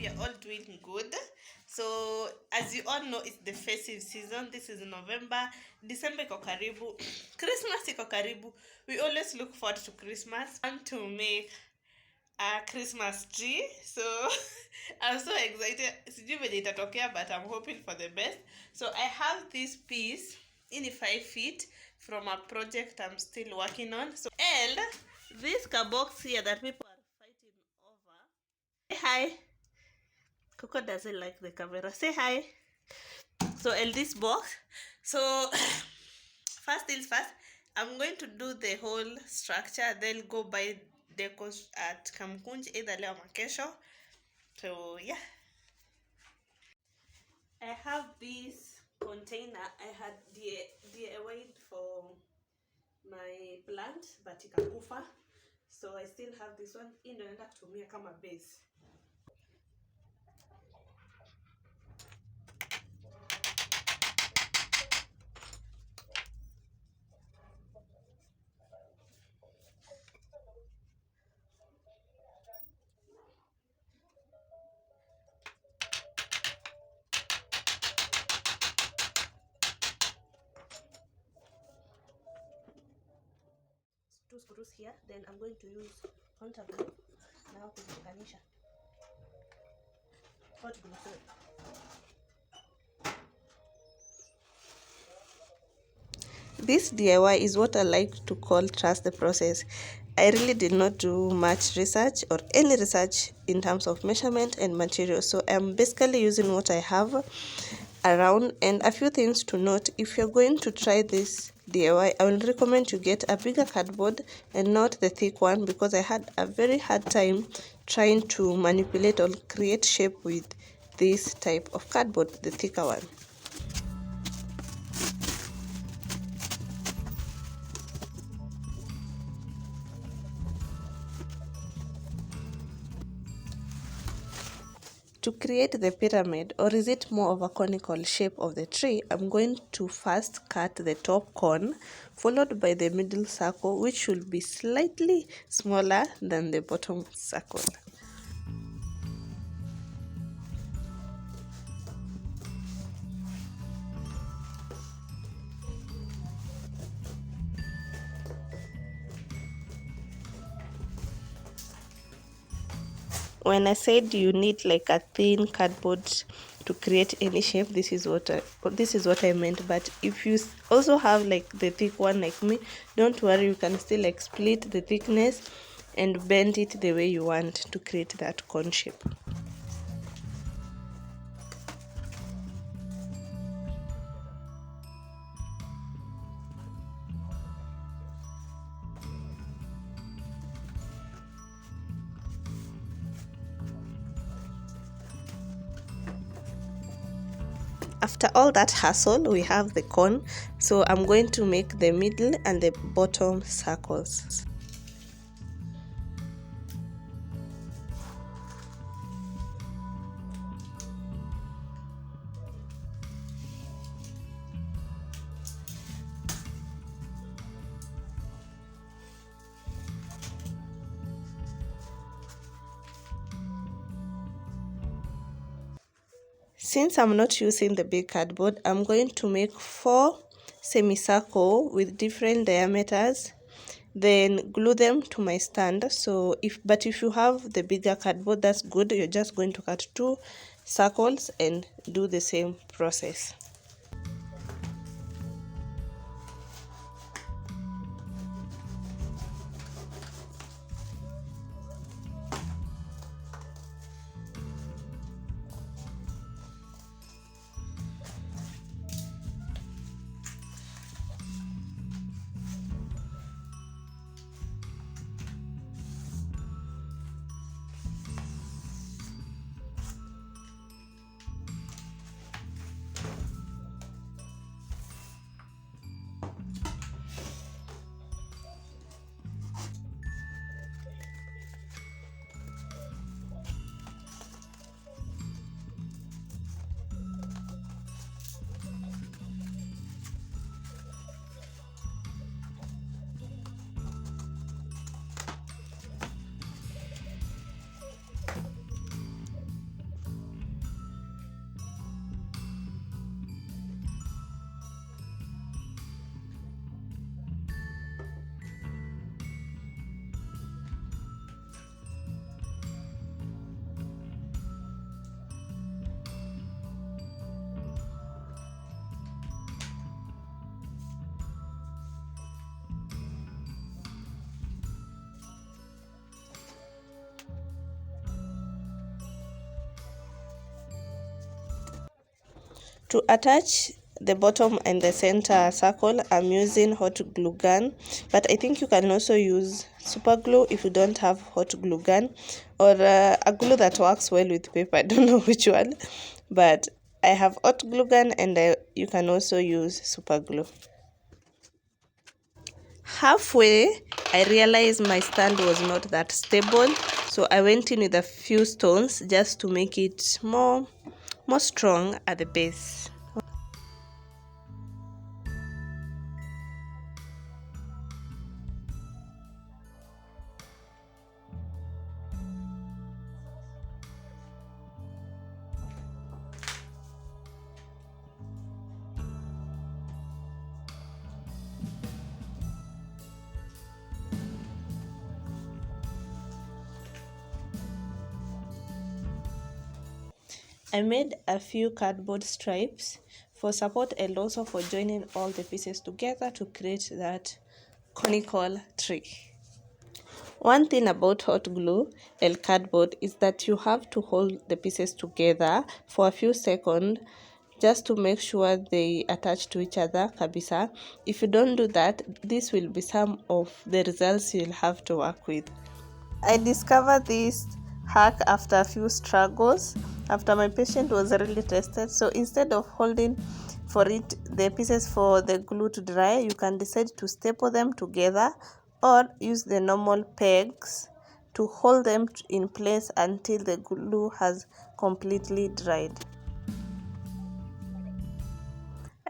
we are all doing good. So as you all know, it's the festive season. This is November. December iko karibu. Christmas iko karibu. We always look forward to Christmas. I want to make a Christmas tree. So I'm so excited. Sijui venye itatokea, but I'm hoping for the best. So I have this piece in 5 feet from a project I'm still working on. So and this box here that people are fighting over. Say hi. Coco doesn't like the camera. Say hi. So in this box. So first things first, I'm going to do the whole structure, then go buy decos at Kamkunji either leo ama kesho. So yeah. I have this container I had DIY'd for my plant but ikakufa. So I still have this one. Hii ndio naenda kutumia kama base. Two screws here, then I'm going to use contact glue now kuziunganisha. Hot glue, sorry. This DIY is what I like to call trust the process. I really did not do much research or any research in terms of measurement and material. So I'm basically using what I have around. And a few things to note: if you're going to try this DIY, I will recommend you get a bigger cardboard and not the thick one, because I had a very hard time trying to manipulate or create shape with this type of cardboard, the thicker one. To create the pyramid, or is it more of a conical shape of the tree, I'm going to first cut the top cone, followed by the middle circle, which should be slightly smaller than the bottom circle. When I said you need like a thin cardboard to create any shape, this is what I meant. But if you also have like the thick one like me, don't worry, you can still like split the thickness and bend it the way you want to create that cone shape. After all that hassle, we have the cone. So I'm going to make the middle and the bottom circles. Since I'm not using the big cardboard, I'm going to make 4 semicircle with different diameters, then glue them to my stand. So if you have the bigger cardboard, that's good. You're just going to cut 2 circles and do the same process. To attach the bottom and the center circle, I'm using hot glue gun, but I think you can also use super glue if you don't have hot glue gun, or a glue that works well with paper. I don't know which one, but I have hot glue gun, and you can also use super glue. Halfway, I realized my stand was not that stable, so I went in with a few stones just to make it more strong at the base. I made a few cardboard stripes for support and also for joining all the pieces together to create that conical tree. One thing about hot glue and cardboard is that you have to hold the pieces together for a few seconds just to make sure they attach to each other kabisa. If you don't do that, this will be some of the results you'll have to work with. I discovered this hack after a few struggles, after my patient was really tested. So instead of holding for it the pieces for the glue to dry, you can decide to staple them together or use the normal pegs to hold them in place until the glue has completely dried.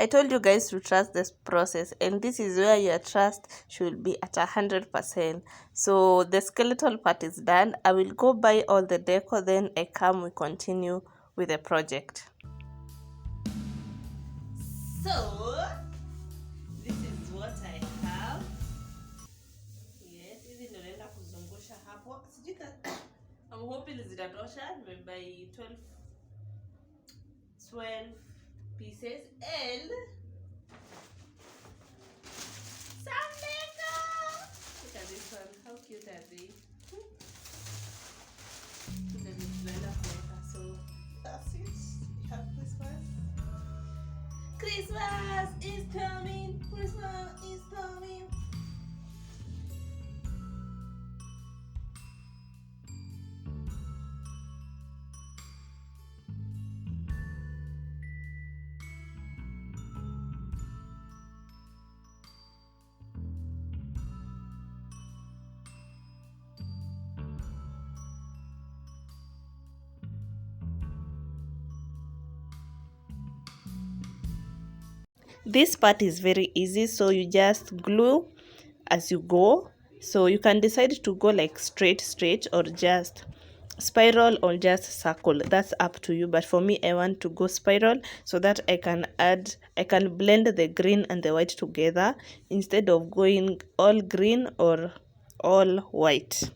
I told you guys to trust this process, and this is where your trust should be at 100%. So the skeletal part is done. I will go buy all the decor, then we continue with the project. So this is what I have. Yes, hizi ndio naenda kuzungusha hapo. I'm hoping zitatosha. By 12 pieces and some Lego. Look at this one. How cute are they? So that's it. We have Christmas. Christmas is coming. Christmas is coming. This part is very easy, so you just glue as you go. So you can decide to go like straight or just spiral or just circle. That's up to you, but for me I want to go spiral so that I can blend the green and the white together instead of going all green or all white.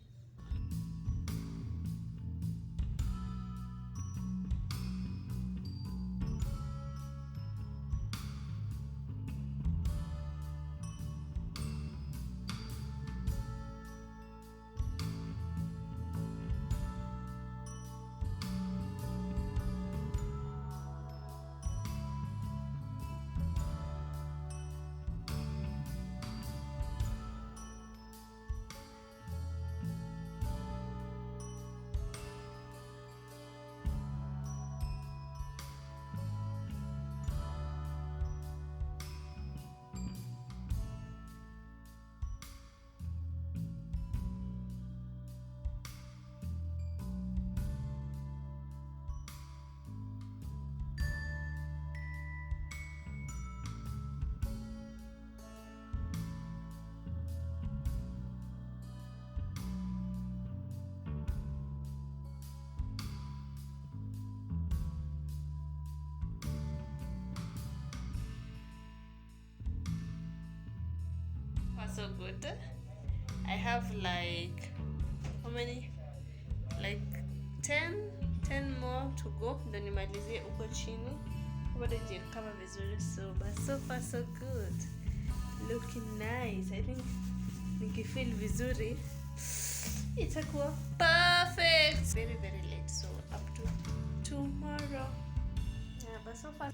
So good. I have like how many, like 10 more to go, ndo nimalizie uko chini bado kama vizuri. So far so good, looking nice. I think nikifeel vizuri itakuwa perfect. Very late, so up to tomorrow. Yeah, but so far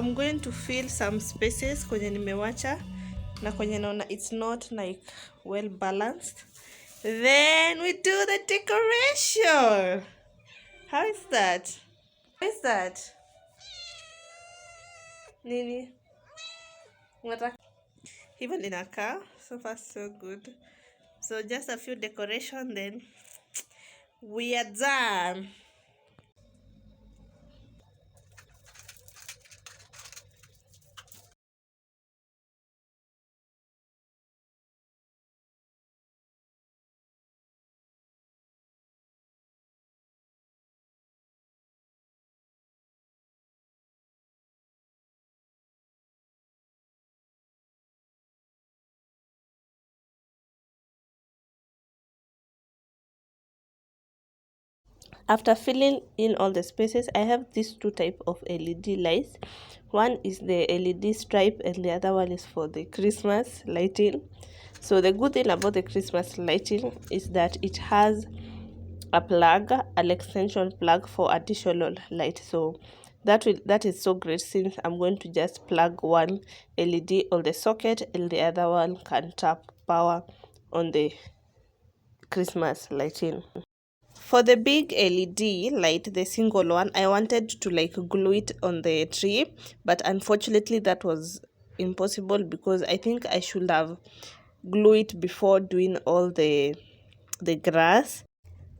I'm going to fill some spaces kwenye nimewacha na kwenye naona it's not like well balanced. Then we do the decoration. How is that? How is that? Nini? Even in a car, so far so good. So just a few decoration, then we are done. After filling in all the spaces, I have these two type of LED lights. One is the LED stripe and the other one is for the Christmas lighting. So the good thing about the Christmas lighting is that it has a plug, an extension plug for additional light. So that is so great, since I'm going to just plug one LED on the socket and the other one can tap power on the Christmas lighting. For the big LED light, the single one, I wanted to like glue it on the tree, but unfortunately that was impossible because I think I should have glued it before doing all the grass.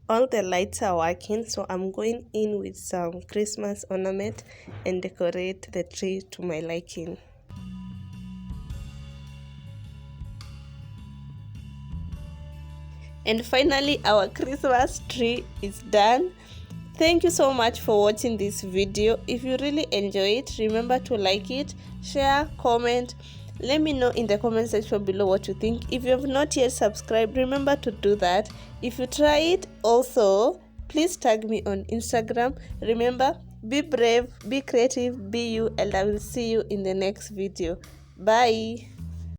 All the lights are working, so I'm going in with some Christmas ornament and decorate the tree to my liking. And finally, our Christmas tree is done. Thank you so much for watching this video. If you really enjoy it, remember to like it, share, comment. Let me know in the comment section below what you think. If you have not yet subscribed, remember to do that. If you try it also, please tag me on Instagram. Remember, be brave, be creative, be you, and I will see you in the next video. Bye.